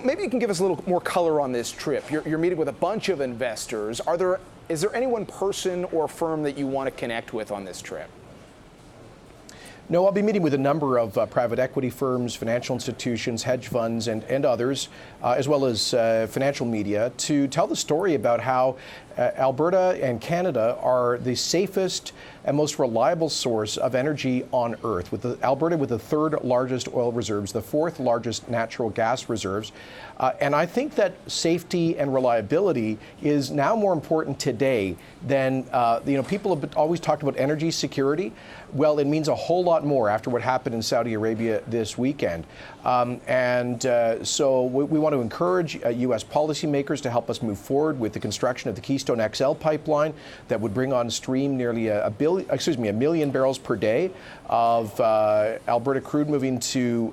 Maybe you can give us a little more color on this trip. You're meeting with a bunch of investors. Is there any one person or firm that you want to connect with on this trip? No, I'll be meeting with a number of private equity firms, financial institutions, hedge funds, and others, as well as financial media, to tell the story about how Alberta and Canada are the safest and most reliable source of energy on Earth, with Alberta with the third largest oil reserves, the fourth largest natural gas reserves. And I think that safety and reliability is now more important today than, people have always talked about energy security. Well, it means a whole lot more after what happened in Saudi Arabia this weekend. So we want to encourage U.S. policymakers to help us move forward with the construction of the Keystone XL pipeline that would bring on stream nearly a million barrels per day of Alberta crude moving to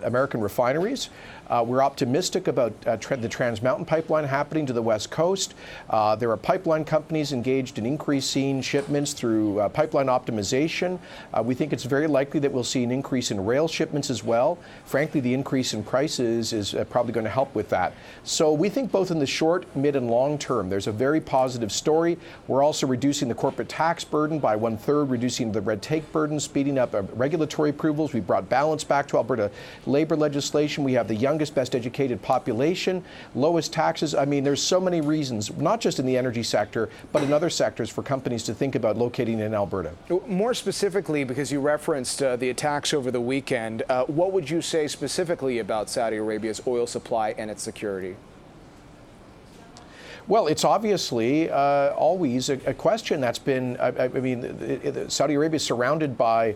American refineries. We're optimistic about the Trans Mountain pipeline happening to the West Coast. There are pipeline companies engaged in increasing shipments through pipeline optimization. We think it's very likely that we'll see an increase in rail shipments as well. Frankly, the increase in prices is probably going to help with that. So we think both in the short, mid, and long term, there's a very positive story. We're also reducing the corporate tax burden by 1/3, reducing the red tape burden, speeding up regulatory approvals. We brought balance back to Alberta labor legislation. We have the youngest, best educated population, lowest taxes. I mean, there's so many reasons, not just in the energy sector, but in other sectors for companies to think about locating in Alberta. More specifically, because you referenced the attacks over the weekend, what would you say specifically about Saudi Arabia's oil supply and its security? Well, it's obviously always a question that's been, Saudi Arabia is surrounded by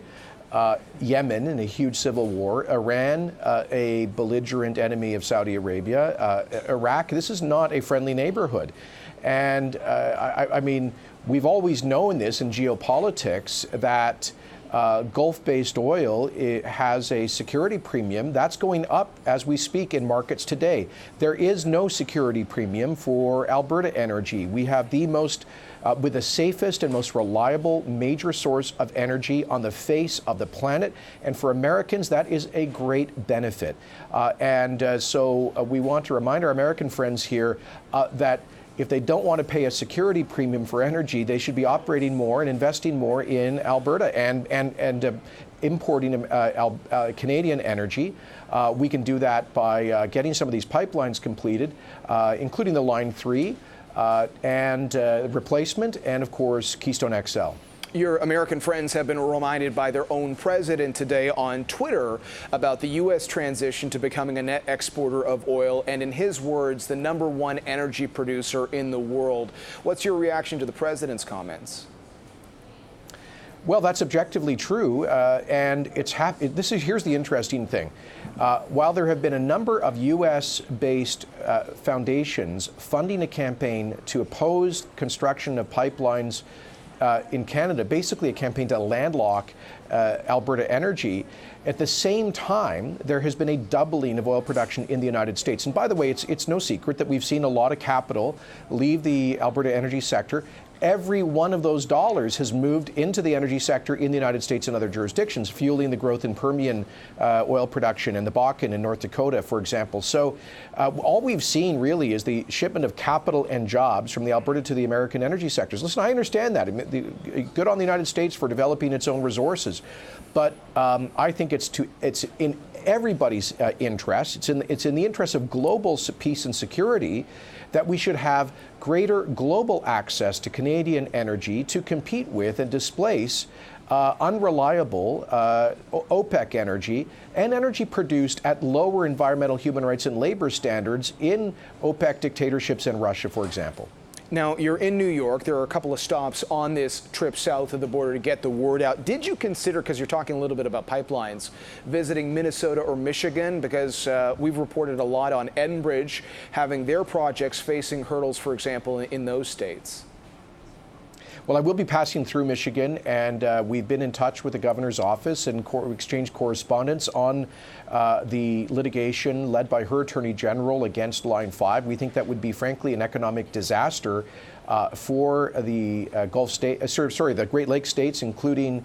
Yemen in a huge civil war, Iran, a belligerent enemy of Saudi Arabia, Iraq. This is not a friendly neighborhood. And we've always known this in geopolitics that Gulf-based oil has a security premium that's going up as we speak in markets today. There is no security premium for Alberta energy. We have the most, with the safest and most reliable major source of energy on the face of the planet. And for Americans, that is a great benefit. So we want to remind our American friends here that if they don't want to pay a security premium for energy, they should be operating more and investing more in Alberta and importing Canadian energy. We can do that by getting some of these pipelines completed, including the Line 3 and replacement, and of course, Keystone XL. Your American friends have been reminded by their own president today on Twitter about the U.S. transition to becoming a net exporter of oil and, in his words, the #1 energy producer in the world. What's your reaction to the president's comments? Well, that's objectively true, and here's the interesting thing. While there have been a number of U.S.-based foundations funding a campaign to oppose construction of pipelines in Canada, basically a campaign to landlock Alberta energy, at the same time, there has been a doubling of oil production in the United States. And by the way, it's no secret that we've seen a lot of capital leave the Alberta energy sector. Every one of those dollars has moved into the energy sector in the United States and other jurisdictions, fueling the growth in Permian oil production and the Bakken in North Dakota, for example. So all we've seen really is the shipment of capital and jobs from the Alberta to the American energy sectors. Listen, I understand that. Good on the United States for developing its own resources. But I think it's in everybody's interest. It's in the interest of global peace and security that we should have greater global access to Canadian energy to compete with and displace unreliable OPEC energy and energy produced at lower environmental, human rights, and labor standards in OPEC dictatorships and Russia, for example. Now, you're in New York. There are a couple of stops on this trip south of the border to get the word out. Did you consider, because you're talking a little bit about pipelines, visiting Minnesota or Michigan? Because we've reported a lot on Enbridge having their projects facing hurdles, for example, in those states. Well, I will be passing through Michigan, and we've been in touch with the governor's office and exchanged correspondence on the litigation led by her attorney general against Line 5. We think that would be, frankly, an economic disaster for the the Great Lakes states, including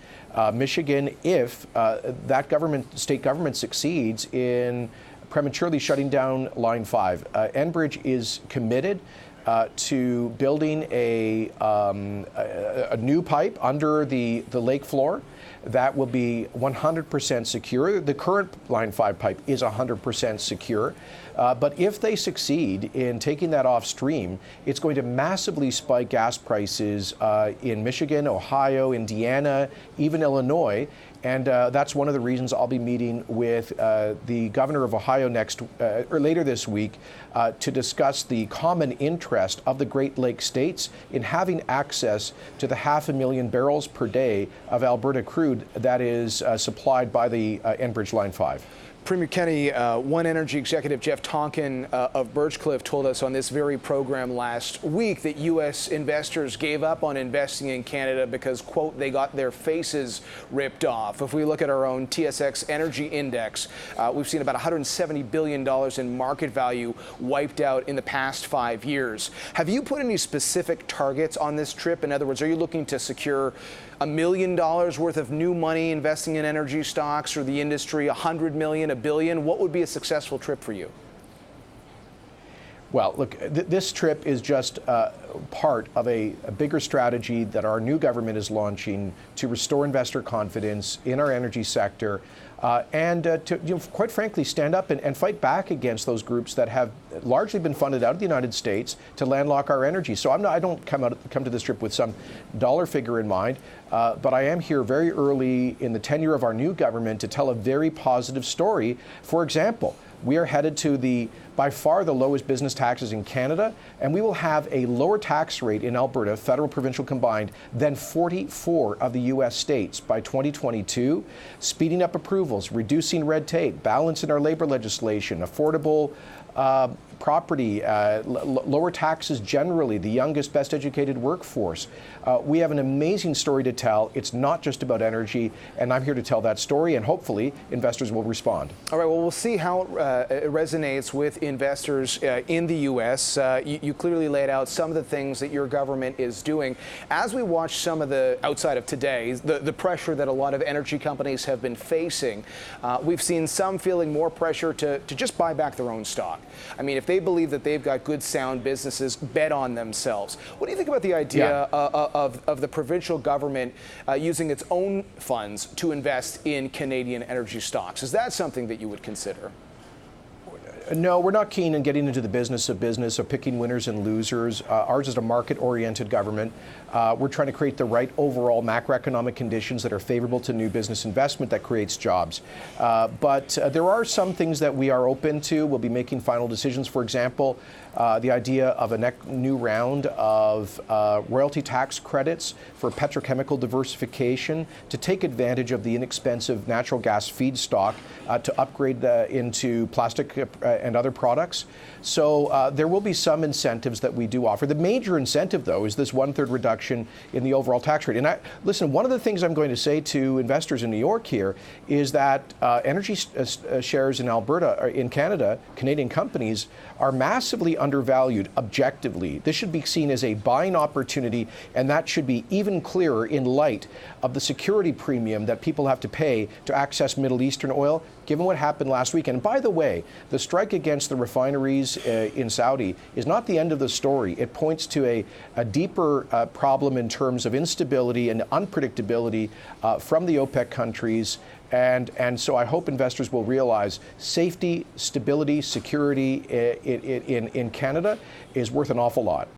Michigan, if that state government succeeds in prematurely shutting down Line 5. Enbridge is committed to building a new pipe under the lake floor that will be 100% secure. The current Line 5 pipe is 100% secure. But if they succeed in taking that off stream, it's going to massively spike gas prices in Michigan, Ohio, Indiana, even Illinois. And that's one of the reasons I'll be meeting with the governor of Ohio later this week to discuss the common interest of the Great Lakes states in having access to the 500,000 barrels per day of Alberta crude that is supplied by the Enbridge Line 5. Premier Kenney, One Energy executive Jeff Tonkin of Birchcliff told us on this very program last week that U.S. investors gave up on investing in Canada because, quote, they got their faces ripped off. If we look at our own TSX Energy Index, we've seen about $170 billion in market value wiped out in the past 5 years. Have you put any specific targets on this trip? In other words, are you looking to secure $1 million worth of new money investing in energy stocks, or the industry, 100 million, $1 billion? What would be a successful trip for you? Well, look, this trip is just part of a bigger strategy that our new government is launching to restore investor confidence in our energy sector and to, quite frankly, stand up and fight back against those groups that have largely been funded out of the United States to landlock our energy. So I don't come to this trip with some dollar figure in mind, but I am here very early in the tenure of our new government to tell a very positive story. For example, we are headed to by far the lowest business taxes in Canada, and we will have a lower tax rate in Alberta, federal, provincial combined, than 44 of the U.S. states by 2022, speeding up approvals, reducing red tape, balance in our labor legislation, affordable property, lower taxes generally, the youngest, best educated workforce. We have an amazing story to tell. It's not just about energy, and I'm here to tell that story, and hopefully investors will respond. All right, well, we'll see how it resonates with investors in the U.S. You clearly laid out some of the things that your government is doing. As we watch some of the, outside of today, the pressure that a lot of energy companies have been facing, we've seen some feeling more pressure to just buy back their own stock. I mean, if they believe that they've got good, sound businesses, bet on themselves. What do you think about the idea of the provincial government using its own funds to invest in Canadian energy stocks? Is that something that you would consider? No, we're not keen on getting into the business of picking winners and losers. Ours is a market-oriented government. We're trying to create the right overall macroeconomic conditions that are favorable to new business investment that creates jobs. But there are some things that we are open to. We'll be making final decisions. For example, the idea of a new round of royalty tax credits for petrochemical diversification to take advantage of the inexpensive natural gas feedstock to upgrade into plastic and other products. So there will be some incentives that we do offer. The major incentive, though, is this 1/3 reduction in the overall tax rate. And listen, one of the things I'm going to say to investors in New York here is that energy shares in Alberta, or in Canada, Canadian companies, are massively undervalued objectively. This should be seen as a buying opportunity, and that should be even clearer in light of the security premium that people have to pay to access Middle Eastern oil, given what happened last week. And by the way, the strike against the refineries in Saudi is not the end of the story. It points to a deeper problem in terms of instability and unpredictability from the OPEC countries. And so I hope investors will realize safety, stability, security in Canada is worth an awful lot.